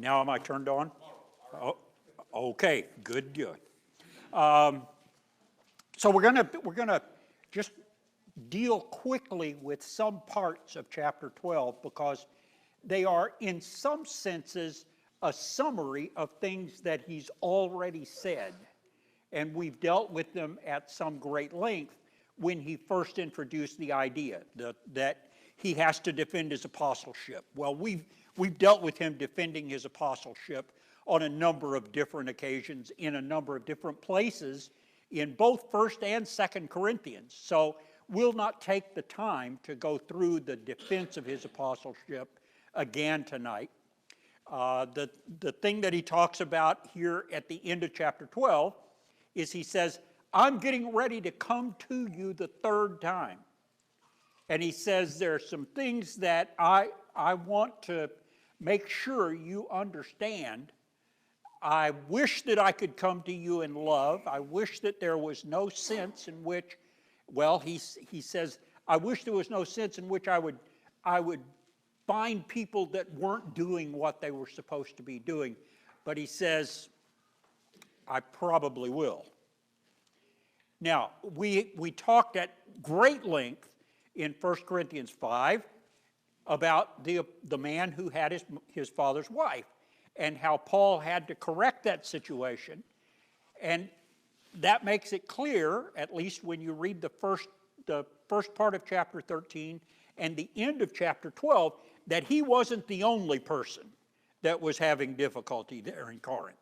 Now am I turned on? Oh, okay, good. So we're gonna just deal quickly with some parts of chapter 12 because they are, in some senses, a summary of things that he's already said. And we've dealt with them at some great length when he first introduced the idea that he has to defend his apostleship. Well, we've dealt with him defending his apostleship on a number of different occasions in a number of different places in both 1st and 2nd Corinthians. So we'll not take the time to go through the defense of his apostleship again tonight. The thing that he talks about here at the end of chapter 12 is he says, I'm getting ready to come to you the 3rd time. And he says there are some things that I want to make sure you understand. I wish that I could come to you in love. I wish that there was no sense in which, well, he says, I wish there was no sense in which I would find people that weren't doing what they were supposed to be doing. But he says, I probably will. Now, we talked at great length in 1 Corinthians 5 about the man who had his father's wife and how Paul had to correct that situation. And that makes it clear, at least when you read the first part of chapter 13 and the end of chapter 12, that he wasn't the only person that was having difficulty there in Corinth.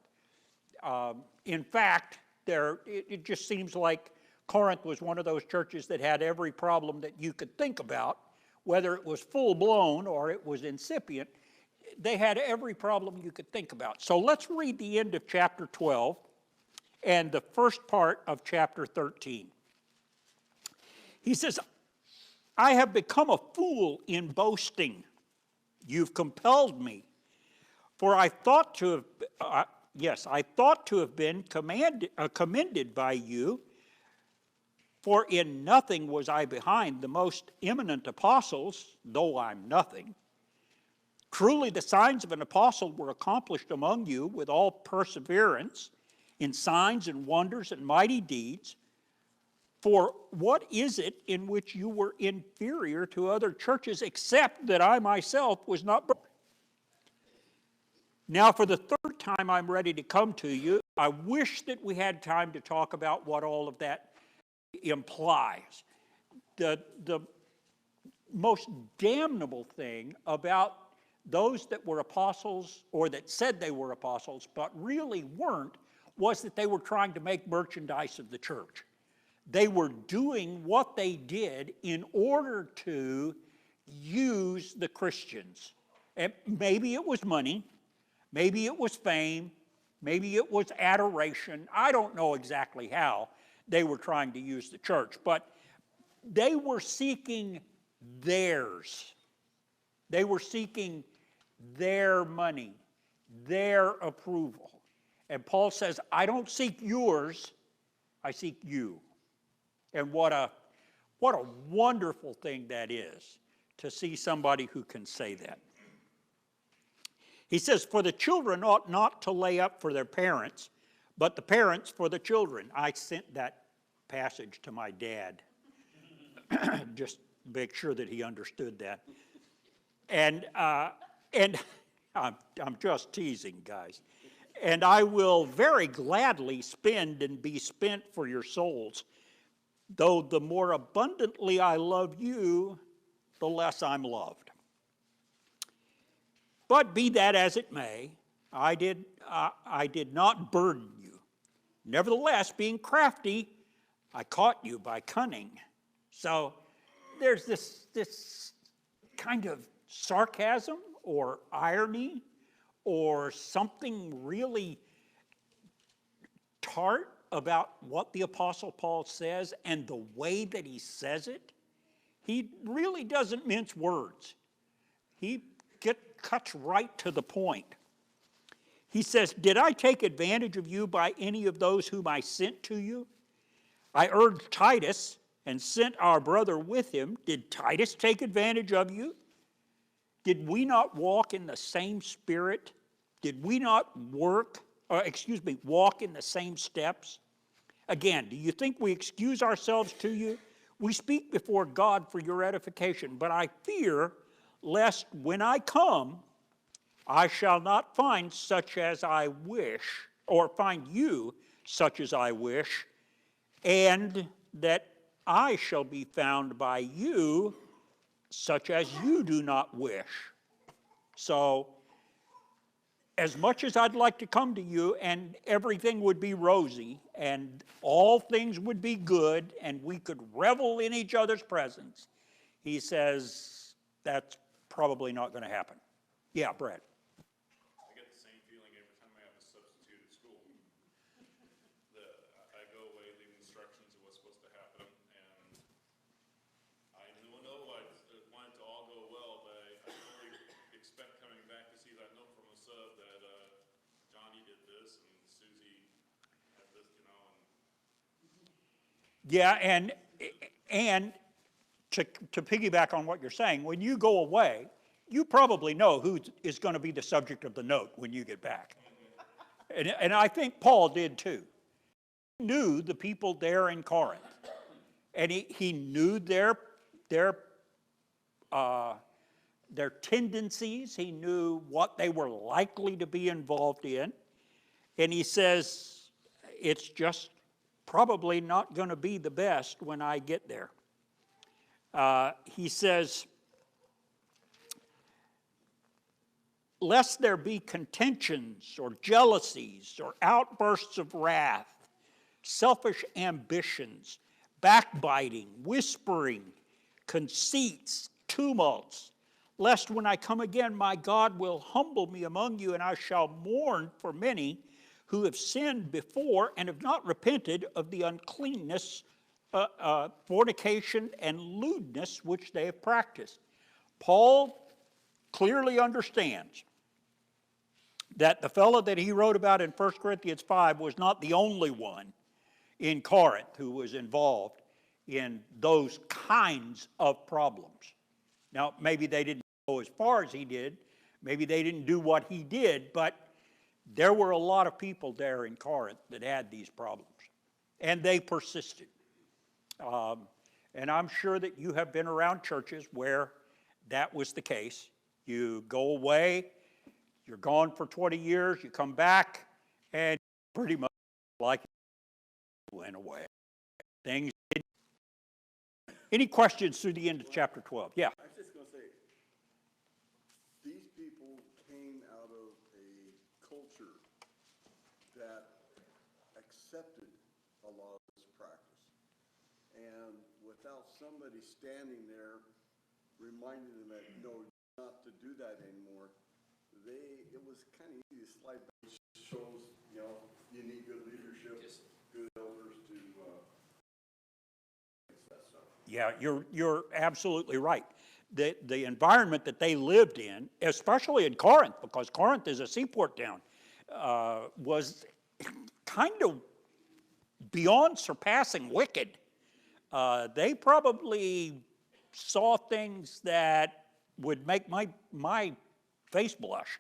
In fact, it just seems like Corinth was one of those churches that had every problem that you could think about, whether it was full-blown or it was incipient. They had every problem you could think about. So let's read the end of chapter 12 and the first part of chapter 13. He says, I have become a fool in boasting. You've compelled me. For I thought to have been commended by you. For in nothing was I behind the most eminent apostles, though I'm nothing. Truly the signs of an apostle were accomplished among you with all perseverance, in signs and wonders and mighty deeds. For what is it in which you were inferior to other churches, except that I myself was not? Now for the 3rd time I'm ready to come to you. I wish that we had time to talk about what all of that implies. The most damnable thing about those that were apostles or that said they were apostles but really weren't was that they were trying to make merchandise of the church. They were doing what they did in order to use the Christians. And maybe it was money, maybe it was fame, maybe it was adoration. I don't know exactly how they were trying to use the church, but they were seeking theirs. They were seeking their money, their approval. And Paul says, I don't seek yours, I seek you. And what a wonderful thing that is to see somebody who can say that. He says, for the children ought not to lay up for their parents, but the parents for the children. I sent that passage to my dad, just make sure that he understood that. And I'm just teasing, guys. And I will very gladly spend and be spent for your souls, though the more abundantly I love you, the less I'm loved. But be that as it may, I did not burden you. Nevertheless, being crafty, I caught you by cunning. So there's this kind of sarcasm or irony or something really tart about what the Apostle Paul says and the way that he says it. He really doesn't mince words. He cuts right to the point. He says, did I take advantage of you by any of those whom I sent to you? I urged Titus and sent our brother with him. Did Titus take advantage of you? Did we not walk in the same spirit Did we not walk in the same steps? Again, do you think we excuse ourselves to you? We speak before God for your edification, but I fear lest when I come, I shall not find such as I wish, or find you such as I wish, and that I shall be found by you such as you do not wish. So, as much as I'd like to come to you and everything would be rosy and all things would be good and we could revel in each other's presence, he says that's probably not going to happen. Yeah, Brad. I get the same feeling every time I have a substitute at school. I go away, leave instructions of what's supposed to happen, and I know I want it to all go well, but I really expect coming back to see that note from a sub that Johnny did this and Susie had this, you know. Yeah, and to piggyback on what you're saying, when you go away, you probably know who is going to be the subject of the note when you get back. And I think Paul did too. He knew the people there in Corinth. And he knew their tendencies. He knew what they were likely to be involved in. And he says, it's just probably not going to be the best when I get there. He says, lest there be contentions or jealousies or outbursts of wrath, selfish ambitions, backbiting, whispering, conceits, tumults, lest when I come again my God will humble me among you, and I shall mourn for many who have sinned before and have not repented of the uncleanness, fornication, and lewdness which they have practiced. Paul clearly understands that the fellow that he wrote about in 1 Corinthians 5 was not the only one in Corinth who was involved in those kinds of problems. Now, maybe they didn't go as far as he did. Maybe they didn't do what he did, but there were a lot of people there in Corinth that had these problems, and they persisted. And I'm sure that you have been around churches where that was the case. You go away, you're gone for 20 years, you come back, and pretty much like it went away. Things didn't. Any questions through the end of chapter 12? Yeah. I was just going to say, these people came out of a culture that accepted a lot of this practice. And without somebody standing there reminding them that, no, not to do that anymore, it was kind of easy to slide back. It shows, you need good leadership, good elders to fix that stuff. Yeah, you're absolutely right. The environment that they lived in, especially in Corinth, because Corinth is a seaport town, was kind of beyond surpassing wicked. They probably saw things that would make my face blush,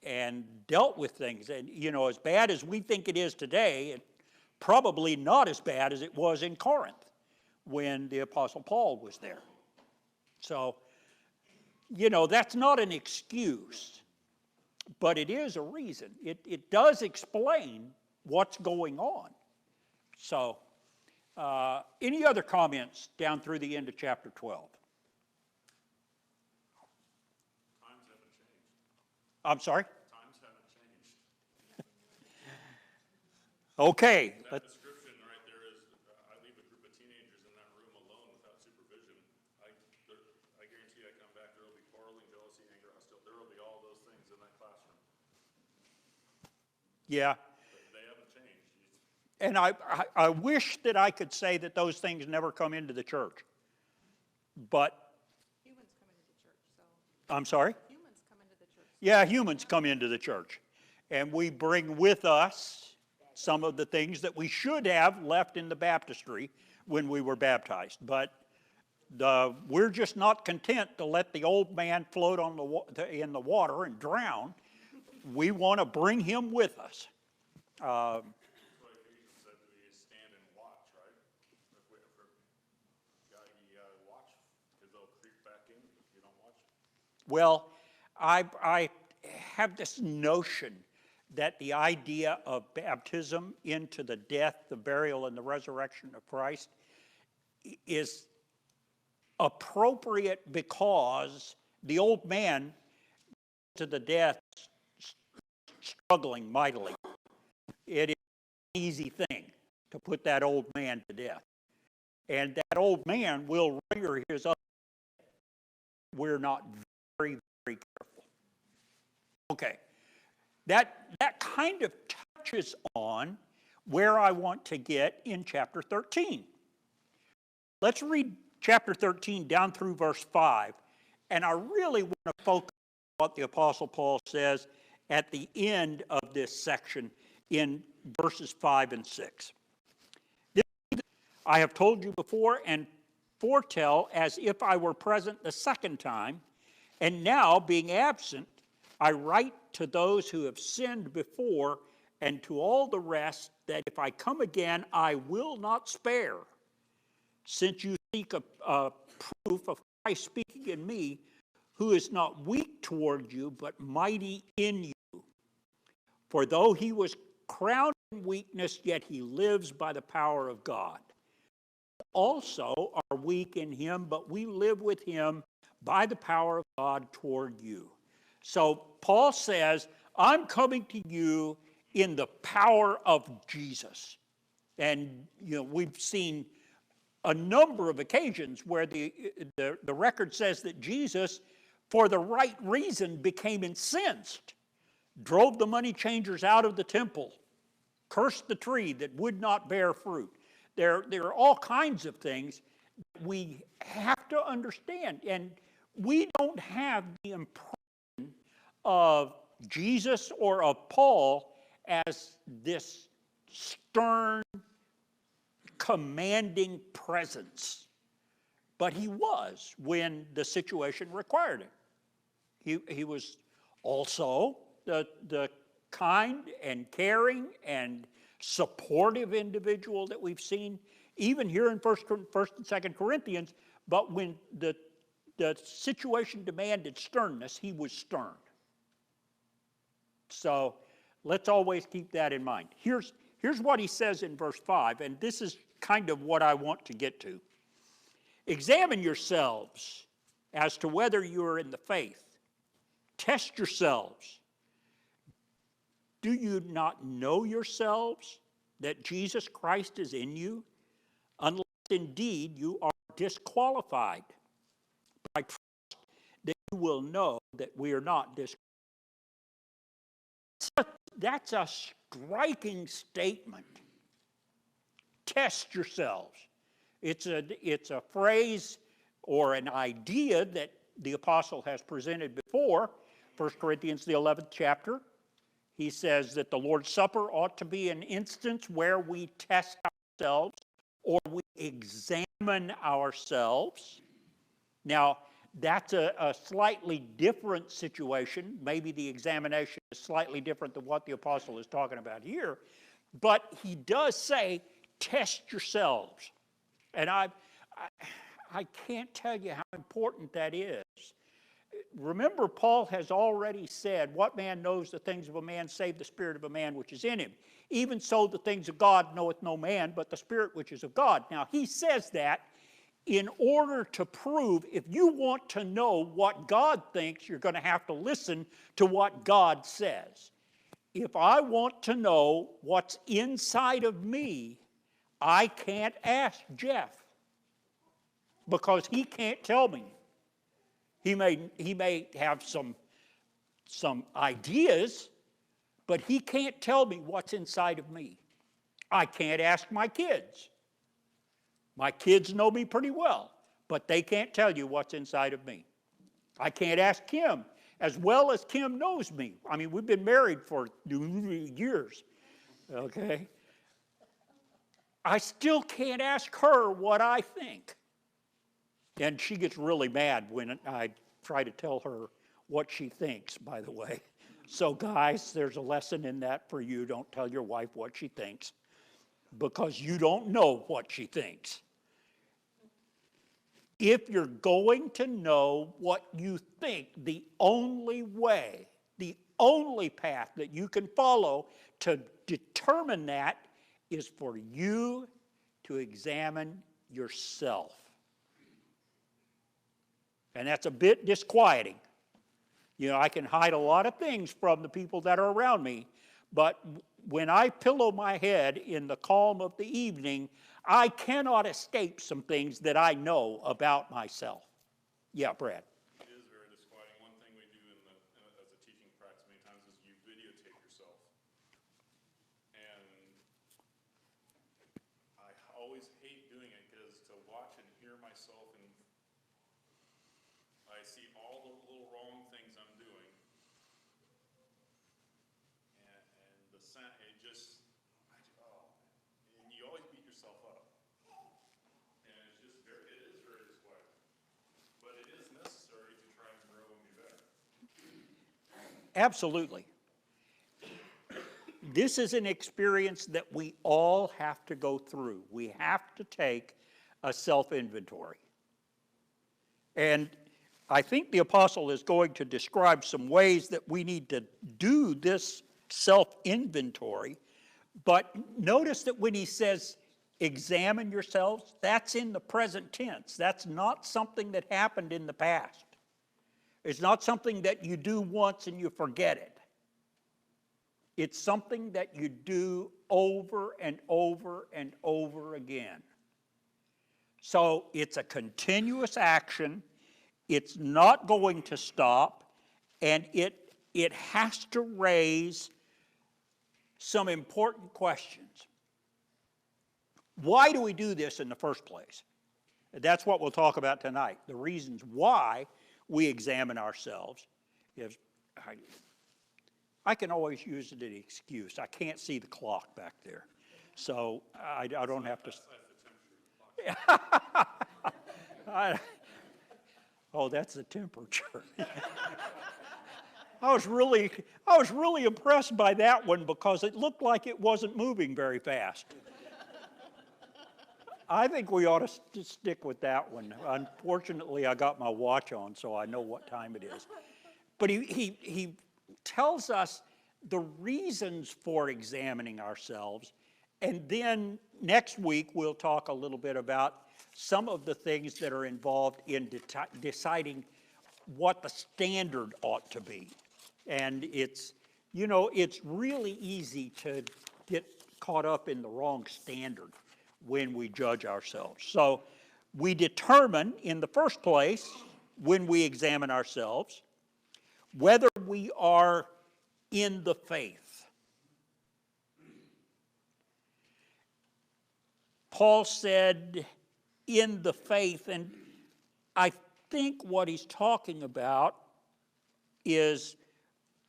and dealt with things. And, as bad as we think it is today, it's probably not as bad as it was in Corinth when the Apostle Paul was there. So, that's not an excuse, but it is a reason. It does explain what's going on. So, any other comments down through the end of chapter 12? Times haven't changed. I'm sorry? Times haven't changed. Okay. That description right there is, I leave a group of teenagers in that room alone without supervision. I guarantee I come back, there will be quarreling, jealousy, anger, hostility. There will be all those things in that classroom. Yeah. But they haven't changed. And I wish that I could say that those things never come into the church. But, Humans come into the church, so. I'm sorry? Humans come into the church. Yeah, humans come into the church. And we bring with us some of the things that we should have left in the baptistry when we were baptized. But we're just not content to let the old man float in the water and drown. we want to bring him with us. That's what Ephesians said to be stand and watch, right? You gotta watch, because they'll creep back in if you don't watch. Well, I have this notion that the idea of baptism into the death, the burial, and the resurrection of Christ is appropriate because the old man to the death struggling mightily. It is an easy thing to put that old man to death. And that old man will rear his up. We're not very, very careful. Okay. That kind of touches on where I want to get in chapter 13. Let's read chapter 13 down through verse 5. And I really want to focus on what the Apostle Paul says at the end of this section in verses 5 and 6. I have told you before and foretell as if I were present the second time, and now, being absent, I write to those who have sinned before and to all the rest that if I come again, I will not spare, since you seek a proof of Christ speaking in me, who is not weak toward you, but mighty in you. For though he was crowned in weakness, yet he lives by the power of God. Also are weak in him, but we live with him by the power of God toward you. So Paul says, I'm coming to you in the power of Jesus. And, we've seen a number of occasions where the record says that Jesus, for the right reason, became incensed, drove the money changers out of the temple, cursed the tree that would not bear fruit. There are all kinds of things we have to understand. And we don't have the impression of Jesus or of Paul as this stern, commanding presence. But he was when the situation required it. He was also the kind and caring and supportive individual that we've seen even here in First and 2 Corinthians, but when the situation demanded sternness, he was stern. So let's always keep that in mind. Here's what he says in verse 5, and this is kind of what I want to get to. Examine yourselves as to whether you are in the faith. Test yourselves. Do you not know yourselves that Jesus Christ is in you? Unless indeed you are disqualified. I trust that you will know that we are not disqualified. That's a striking statement. Test yourselves. It's a phrase or an idea that the apostle has presented before. 1 Corinthians, the 11th chapter. He says that the Lord's Supper ought to be an instance where we test ourselves or we examine ourselves. Now, that's a slightly different situation. Maybe the examination is slightly different than what the apostle is talking about here. But he does say, test yourselves. And I can't tell you how important that is. Remember, Paul has already said, what man knows the things of a man save the spirit of a man which is in him? Even so the things of God knoweth no man, but the Spirit which is of God. Now, he says that in order to prove, if you want to know what God thinks, you're going to have to listen to what God says. If I want to know what's inside of me, I can't ask Jeff because he can't tell me. He may have some ideas, but he can't tell me what's inside of me. I can't ask my kids. My kids know me pretty well, but they can't tell you what's inside of me. I can't ask Kim as well as Kim knows me. I mean, we've been married for years, okay? I still can't ask her what I think. And she gets really mad when I try to tell her what she thinks, by the way. So guys, there's a lesson in that for you. Don't tell your wife what she thinks, because you don't know what she thinks. If you're going to know what you think, the only way, the only path that you can follow to determine that is for you to examine yourself. And that's a bit disquieting. You know, I can hide a lot of things from the people that are around me, but when I pillow my head in the calm of the evening, I cannot escape some things that I know about myself. Yeah, Brad. It is very disquieting. One thing we do as a teaching practice many times is you videotape yourself. And I always hate doing it because to watch and hear myself, and I see all the little wrong things I'm doing. And the sound, it just, and you always beat yourself up. And it's just it is very disquieting. But it is necessary to try and grow and be better. Absolutely. This is an experience that we all have to go through. We have to take a self-inventory. And I think the apostle is going to describe some ways that we need to do this self-inventory. But notice that when he says, examine yourselves, that's in the present tense. That's not something that happened in the past. It's not something that you do once and you forget it. It's something that you do over and over and over again. So it's a continuous action. It's not going to stop, and it has to raise some important questions. Why do we do this in the first place? That's what we'll talk about tonight. The reasons why we examine ourselves is, I can always use it as an excuse. I can't see the clock back there, so I don't have to. Oh, that's the temperature. I was really impressed by that one because it looked like it wasn't moving very fast. I think we ought to stick with that one. Unfortunately, I got my watch on, so I know what time it is. But he tells us the reasons for examining ourselves, and then next week we'll talk a little bit about some of the things that are involved in deciding what the standard ought to be. And it's really easy to get caught up in the wrong standard when we judge ourselves. So we determine in the first place, when we examine ourselves, whether we are in the faith. Paul said, in the faith, and I think what he's talking about is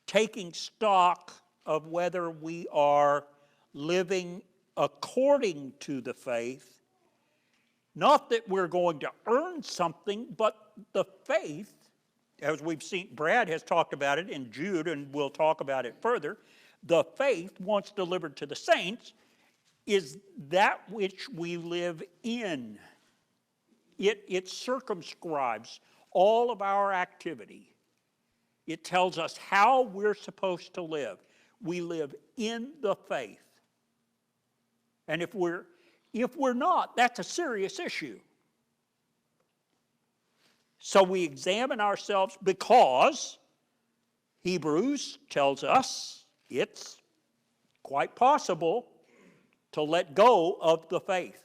taking stock of whether we are living according to the faith. Not that we're going to earn something, but the faith, as we've seen, Brad has talked about it in Jude, and we'll talk about it further. The faith, once delivered to the saints, is that which we live in. It circumscribes all of our activity. It tells us how we're supposed to live. We live in the faith. And if we're not, that's a serious issue. So we examine ourselves because Hebrews tells us it's quite possible to let go of the faith.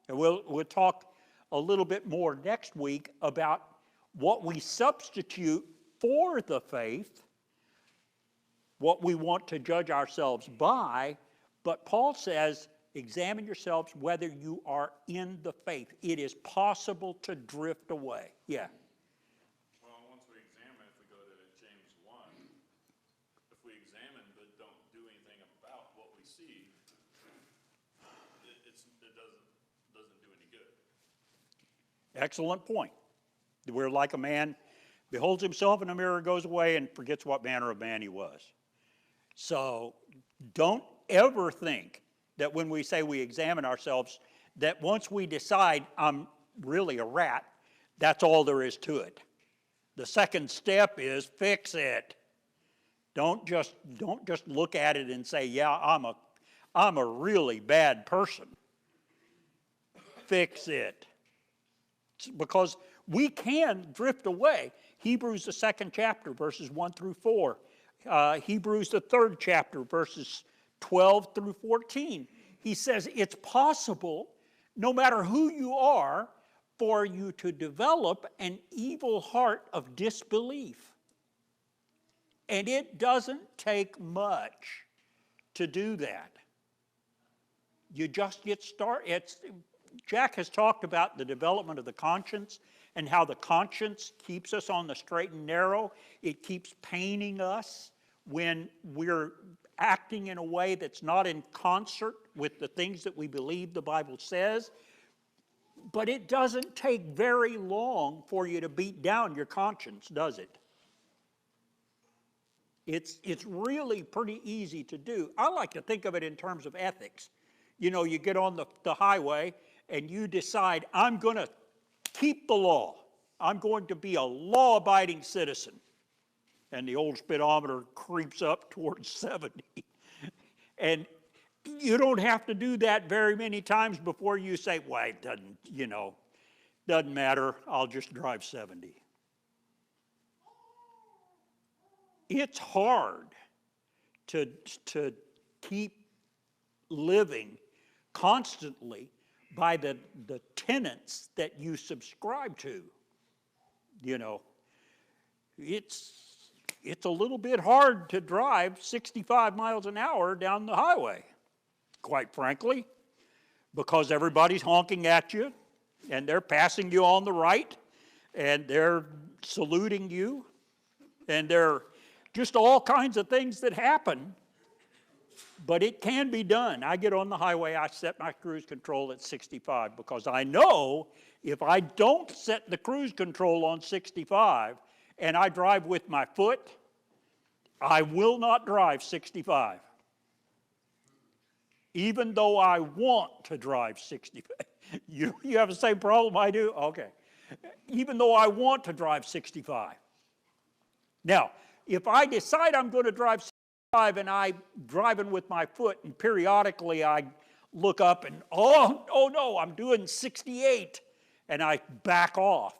And we'll talk a little bit more next week about what we substitute for the faith, what we want to judge ourselves by. But Paul says, examine yourselves whether you are in the faith. It is possible to drift away. Yeah. Well, once we examine, if we go to James 1, if we examine but don't do anything about what we see, it doesn't do any good. Excellent point. We're like a man beholds himself in a mirror, goes away, and forgets what manner of man he was. So don't ever think that when we say we examine ourselves, that once we decide I'm really a rat, that's all there is to it. The second step is fix it. Don't just look at it and say, yeah, I'm a really bad person. Fix it. Because we can drift away. Hebrews, the 2nd chapter, verses 1 through 4. Hebrews, the 3rd chapter, verses 12 through 14. He says it's possible, no matter who you are, for you to develop an evil heart of disbelief. And it doesn't take much to do that. You just get started. Jack has talked about the development of the conscience and how the conscience keeps us on the straight and narrow. It keeps paining us when we're acting in a way that's not in concert with the things that we believe the Bible says. But it doesn't take very long for you to beat down your conscience, does it? It's really pretty easy to do. I like to think of it in terms of ethics. You know, you get on the highway and you decide, I'm going to keep the law. I'm going to be a law-abiding citizen. And the old speedometer creeps up towards 70. And you don't have to do that very many times before you say, well, it doesn't matter, I'll just drive 70. It's hard to keep living constantly by the tenets that you subscribe to. You know, it's a little bit hard to drive 65 miles an hour down the highway, quite frankly, because everybody's honking at you, and they're passing you on the right, and they're saluting you, and they're just all kinds of things that happen, but it can be done. I get on the highway, I set my cruise control at 65 because I know if I don't set the cruise control on 65 and I drive with my foot, I will not drive 65. Even though I want to drive 65. You have the same problem I do? Okay. Even though I want to drive 65. Now, if I decide I'm going to drive 65 and I'm driving with my foot and periodically I look up and, oh no, I'm doing 68 and I back off.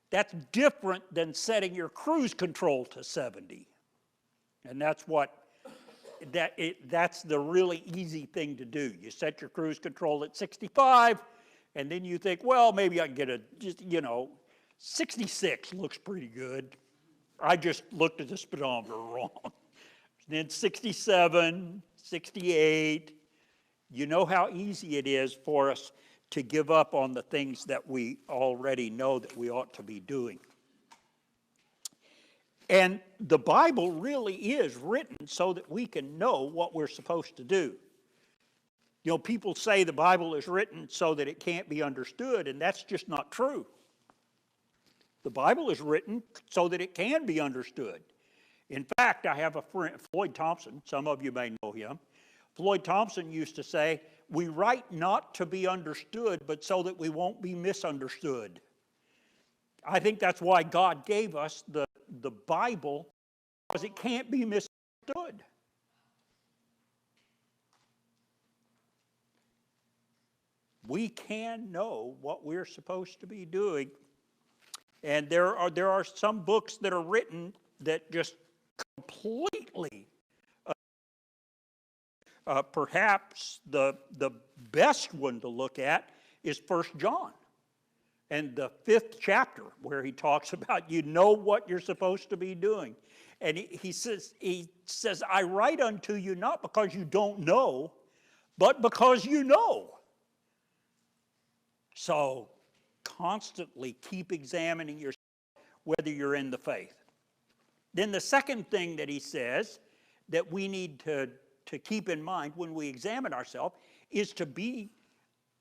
That's different than setting your cruise control to 70. And that's the really easy thing to do. You set your cruise control at 65 and then you think, well, maybe I can get 66 looks pretty good. I just looked at the speedometer wrong. Then 67, 68. You know how easy it is for us to give up on the things that we already know that we ought to be doing. And the Bible really is written so that we can know what we're supposed to do. You know, people say the Bible is written so that it can't be understood, and that's just not true. The Bible is written so that it can be understood. In fact, I have a friend, Floyd Thompson, some of you may know him. Floyd Thompson used to say, we write not to be understood, but so that we won't be misunderstood. I think that's why God gave us the Bible, because it can't be misunderstood. We can know what we're supposed to be doing. And there are some books that are written that just completely, perhaps the best one to look at is 1 John. And the 5th chapter, where he talks about you know what you're supposed to be doing. And he says, I write unto you not because you don't know, but because you know. So constantly keep examining yourself whether you're in the faith. Then the second thing that he says that we need to keep in mind when we examine ourselves is to be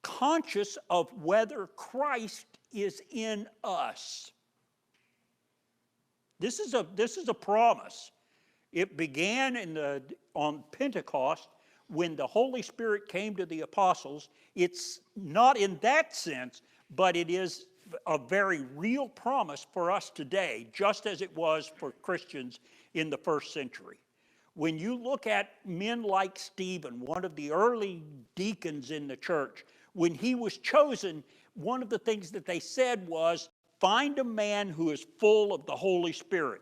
conscious of whether Christ is in us. This is a promise. It began on Pentecost when the Holy Spirit came to the apostles. It's not in that sense, but it is a very real promise for us today, just as it was for Christians in the first century. When you look at men like Stephen, one of the early deacons in the church, when he was chosen, one of the things that they said was, find a man who is full of the Holy Spirit.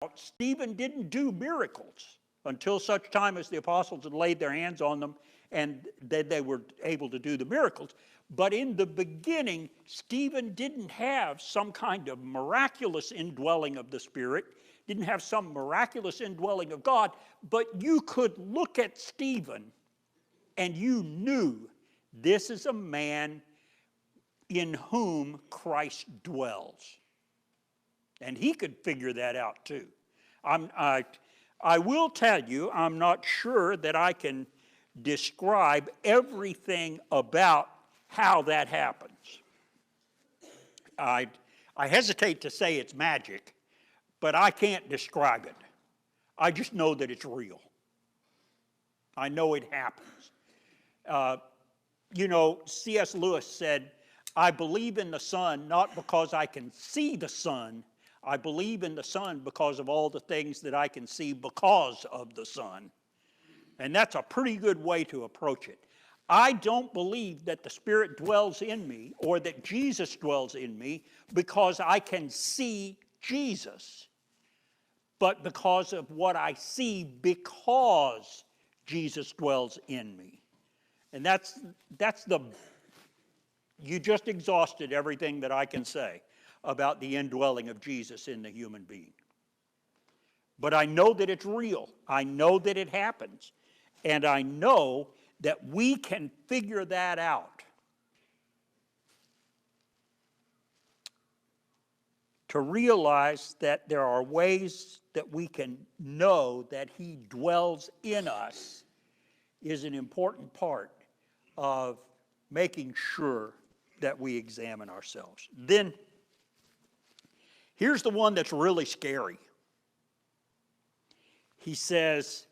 Now, Stephen didn't do miracles until such time as the apostles had laid their hands on them and then they were able to do the miracles. But in the beginning, Stephen didn't have some kind of miraculous indwelling of the Spirit, didn't have some miraculous indwelling of God, but you could look at Stephen and you knew this is a man in whom Christ dwells. And he could figure that out too. I will tell you, I'm not sure that I can describe everything about how that happens. I hesitate to say it's magic, but I can't describe it. I just know that it's real. I know it happens. C.S. Lewis said, I believe in the sun not because I can see the sun. I believe in the sun because of all the things that I can see because of the sun. And that's a pretty good way to approach it. I don't believe that the Spirit dwells in me or that Jesus dwells in me because I can see Jesus, but because of what I see because Jesus dwells in me. And that's you just exhausted everything that I can say about the indwelling of Jesus in the human being. But I know that it's real. I know that it happens. And I know that we can figure that out. To realize that there are ways that we can know that He dwells in us is an important part of making sure that we examine ourselves. Then, here's the one that's really scary. He says,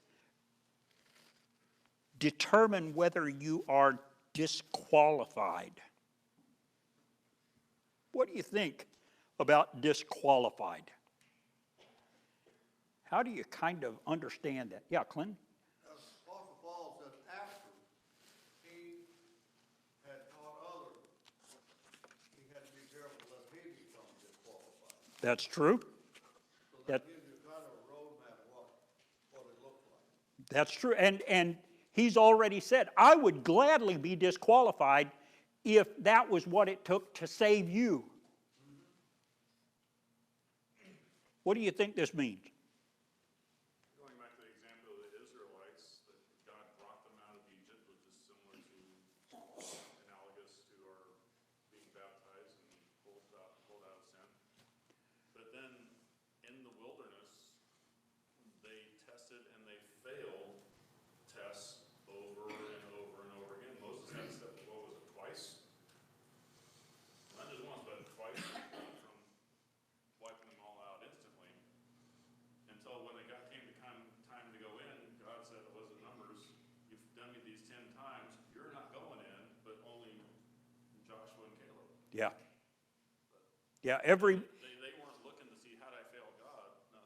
determine whether you are disqualified. What do you think about disqualified? How do you kind of understand that? Yeah, Clinton? Apostle Paul said after he had taught others, he had to be careful lest he become disqualified. That's true. So that gives you kind of a roadmap of what it looks like. That's true. And he's already said, I would gladly be disqualified if that was what it took to save you. What do you think this means? Going back to the example of the Israelites, that God brought them out of Egypt, which is similar to, analogous to our being baptized and pulled out of sin. But then in the wilderness, they tested and they failed tests over and over and over again. Moses had to step, what was it, twice? Not just once, but twice, from wiping them all out instantly. Until when it came to time to go in, God said, it wasn't numbers, you've done me these 10 times, you're not going in, but only Joshua and Caleb. Yeah. Yeah, They weren't looking to see, how did I fail God? No,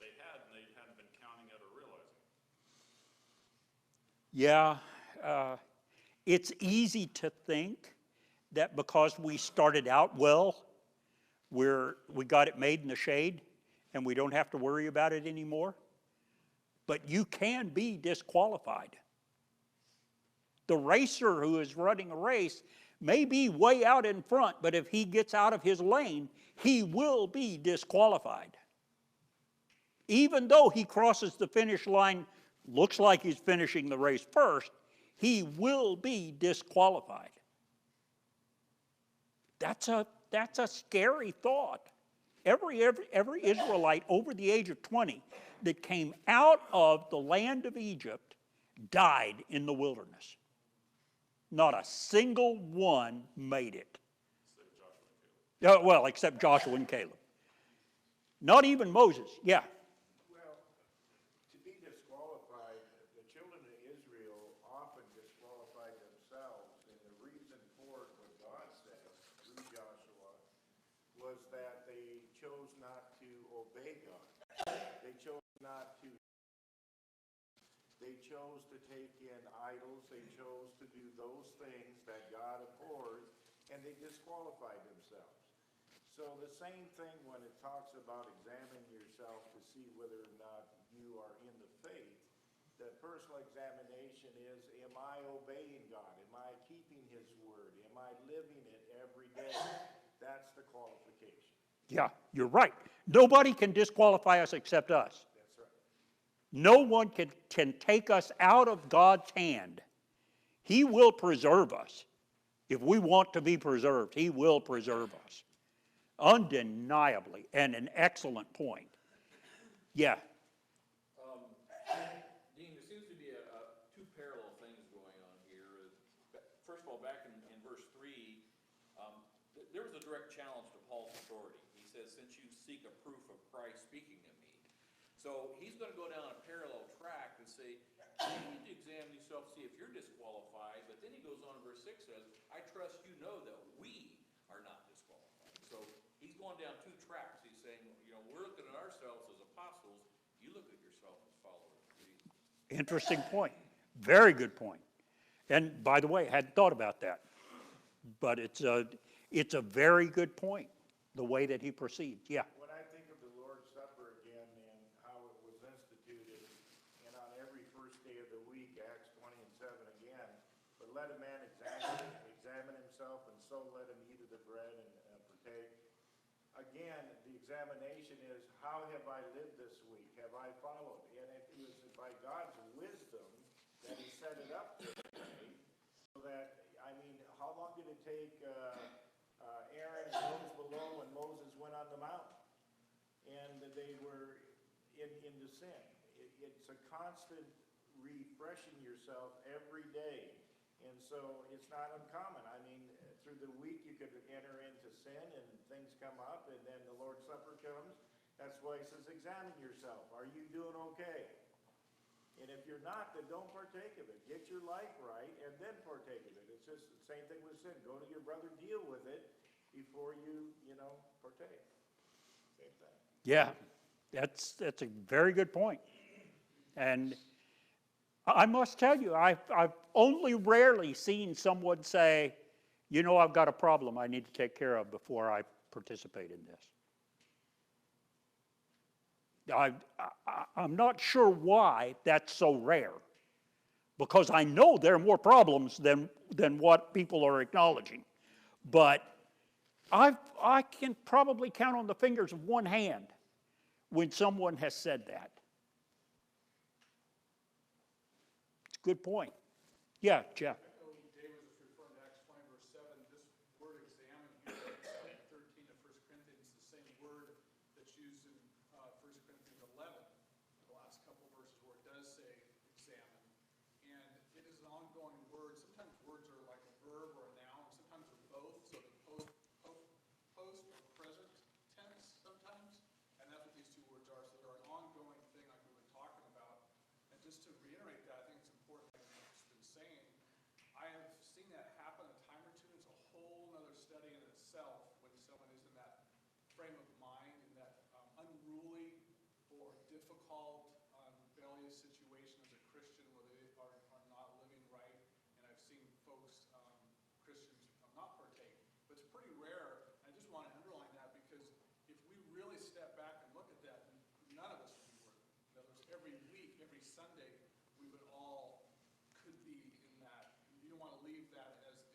they hadn't been counting it or realizing. Yeah, it's easy to think that because we started out well, we got it made in the shade and we don't have to worry about it anymore. But you can be disqualified. The racer who is running a race may be way out in front, but if he gets out of his lane, he will be disqualified. Even though he crosses the finish line, looks like he's finishing the race first, he will be disqualified. That's a scary thought. Every Israelite over the age of 20 that came out of the land of Egypt died in the wilderness. Not a single one made it. Well, except Joshua and Caleb. Not even Moses, yeah. Well, to be disqualified, the children of Israel often disqualified themselves, and the reason for it, what God said through Joshua, was that they chose not to obey God. They chose not to, they chose to take in idols, they chose to do those things that God abhors, and they disqualified themselves. So the same thing when it talks about examining yourself to see whether or not you are in the faith, the personal examination is, am I obeying God? Am I keeping His word? Am I living it every day? That's the qualification. Yeah, you're right. Nobody can disqualify us except us. That's right. No one can take us out of God's hand. He will preserve us. If we want to be preserved, He will preserve us. Undeniably, and an excellent point. Yeah, Dean, there seems to be two parallel things going on here. First of all, back in verse 3, there was a direct challenge to Paul's authority. He says, since you seek a proof of Christ speaking to me. So he's going to go down a parallel track and say, you need to examine yourself, see if you're disqualified. But then he goes on in verse 6 says, I trust you know that we are not disqualified. So he's going down two tracks. He's saying, we're looking at ourselves as apostles. You look at yourself as followers of Jesus. interesting point. Very good point. And by the way, I hadn't thought about that. But it's a very good point, the way that he proceeds. Yeah. When I think of the Lord's Supper again and how it was instituted, and on every first day of the week, Acts 20 and 7 again, but let a man examine himself, and so let him eat of the bread and partake. Again, the examination is, how have I lived this week? Have I followed? And it was by God's wisdom that He set it up this way, so that, how long did it take Aaron and those below when Moses went on the mountain? And they were into sin. It's a constant refreshing yourself every day. And so it's not uncommon. Through the week you could enter into sin and things come up, and then the Lord's Supper comes. That's why He says, examine yourself. Are you doing okay? And if you're not, then don't partake of it. Get your life right and then partake of it. It's just the same thing with sin. Go to your brother, deal with it before you partake. Same thing. Yeah, that's a very good point. And I must tell you, I've only rarely seen someone say, I've got a problem I need to take care of before I participate in this. I'm not sure why that's so rare, because I know there are more problems than what people are acknowledging. But I can probably count on the fingers of one hand when someone has said that. It's a good point. Yeah, Jeff. David was referring to Acts 20, verse 7. This word examine here, 13 of 1 Corinthians, is the same word that's used in 1 Corinthians 11, the last couple verses where it does say examine. And it is an ongoing word. Sometimes words are like a verb or a noun. Sometimes they're both. So the post or present tense sometimes. And that's what these two words are. So they're an ongoing thing like we've been talking about. And just to reiterate that, I think it's important, like I've been saying, I have seen that happen a time or two. It's a whole other study in itself when someone is in that frame of mind, in that unruly or difficult, rebellious situation as a Christian where they are not living right. And I've seen folks, Christians, not partake. But it's pretty rare. I just want to underline that because if we really step back and look at that, none of us would be worthy. In other words, every week, every Sunday, we would all could be in that. You don't want to leave that as the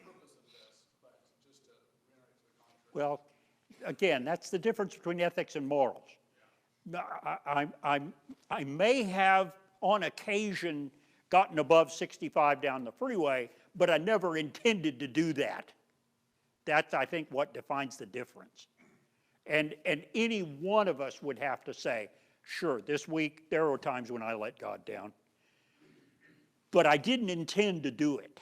purpose of this, but just to reiterate to the contrary. Well, again, that's the difference between ethics and morals. I may have, on occasion, gotten above 65 down the freeway, but I never intended to do that. That's, I think, what defines the difference. And any one of us would have to say, sure, this week there were times when I let God down, but I didn't intend to do it.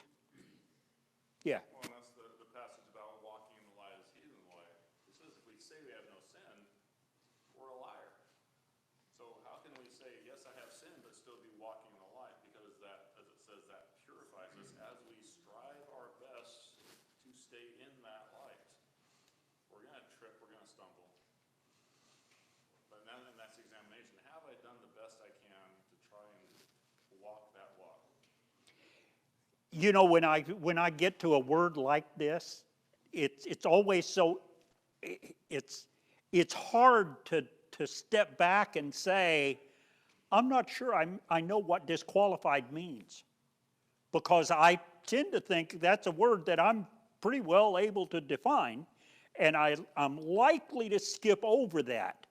Yeah. Well, and that's the passage about walking in the light as He is in the light. It says if we say we have no sin, still be walking in the light, because that, as it says, that purifies us as we strive our best to stay in that light. We're gonna trip, we're gonna stumble. But then, and that's the examination. Have I done the best I can to try and walk that walk? You know, when I get to a word like this, it's always so, it's hard to step back and say, I'm not sure I know what disqualified means, because I tend to think that's a word that I'm pretty well able to define, and I'm likely to skip over that.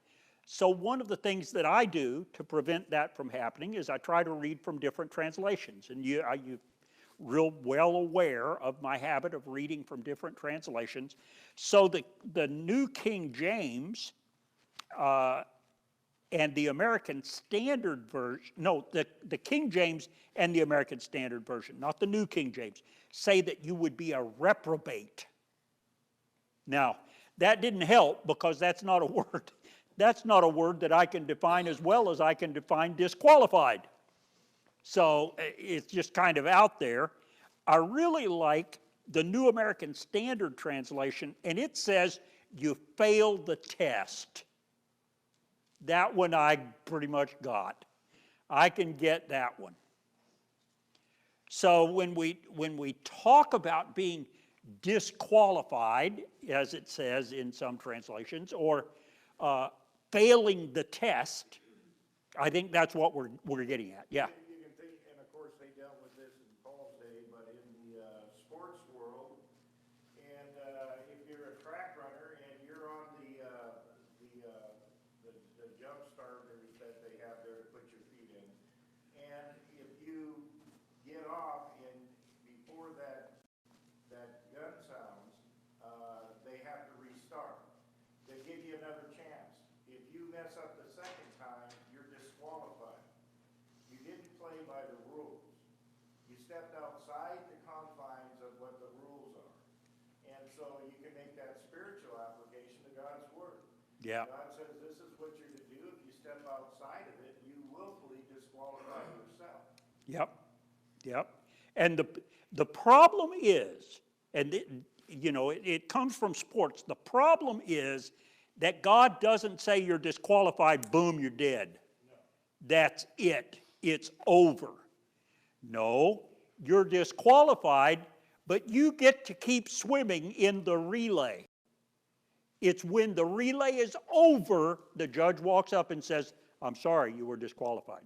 So one of the things that I do to prevent that from happening is I try to read from different translations, and you're real well aware of my habit of reading from different translations. So the New King James and the American Standard Version, no, the King James and the American Standard Version, not the New King James, say that you would be a reprobate. Now, that didn't help, because that's not a word. That's not a word that I can define as well as I can define disqualified. So it's just kind of out there. I really like the New American Standard Translation, and it says you failed the test. That one I pretty much got. I can get that one. So when we talk about being disqualified, as it says in some translations, or failing the test, I think that's what we're getting at. Yeah. You can think, and of course they dealt with this in Paul's day, but in the sports world, and if you're a track runner and you're on the jump starters that they have there to put your feet in, and if you get off and before that gun sounds, they have to restart. They give you another chance. If you mess up the second time, you're disqualified. You didn't play by the rules. You stepped outside the confines of what the rules are. And so you can make that spiritual application to God's word. Yeah. God says this is what you're to do. If you step outside of it, you willfully disqualify yourself. Yep. Yep. And the problem is, and it comes from sports, the problem is that God doesn't say you're disqualified, boom, you're dead. No. That's it. It's over. No, you're disqualified, but you get to keep swimming in the relay. It's when the relay is over, the judge walks up and says, I'm sorry, you were disqualified.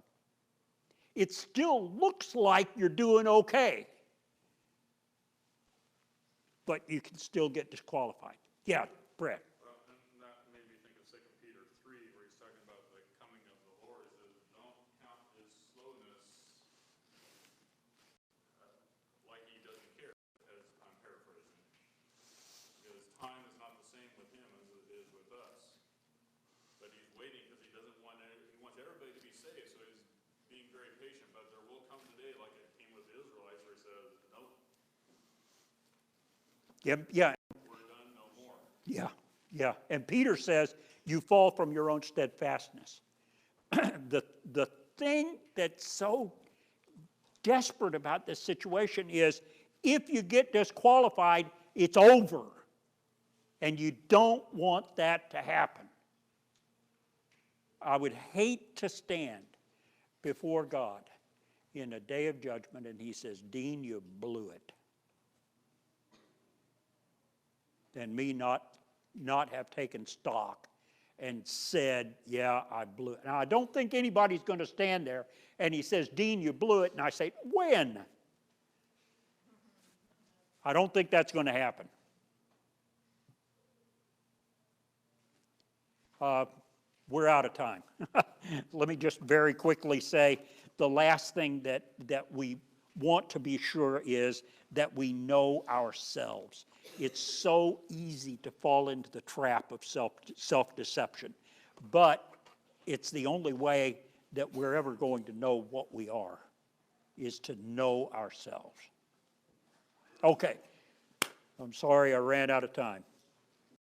It still looks like you're doing okay, but you can still get disqualified. Yeah, Brett. Well, and that made me think of 2 Peter 3, where he's talking about the coming of the Lord. He says, don't count his slowness like he doesn't care, as I'm paraphrasing. Because time is not the same with him as it is with us. But he's waiting because he doesn't want he wants everybody to be saved, so he's being very patient. But there will come a day, like it came with the Israelites, where he says, nope. Yeah. We're done, no more. Yeah, yeah. And Peter says, you fall from your own steadfastness. The thing that's so desperate about this situation is, if you get disqualified, it's over. And you don't want that to happen. I would hate to stand before God in a day of judgment and he says, Dean, you blew it. And me not have taken stock and said, yeah, I blew it. Now, I don't think anybody's going to stand there and he says, Dean, you blew it. And I say, when? I don't think that's going to happen. We're out of time. Let me just very quickly say the last thing that we want to be sure is that we know ourselves. It's so easy to fall into the trap of self-deception, but it's the only way that we're ever going to know what we are, is to know ourselves. Okay, I'm sorry I ran out of time.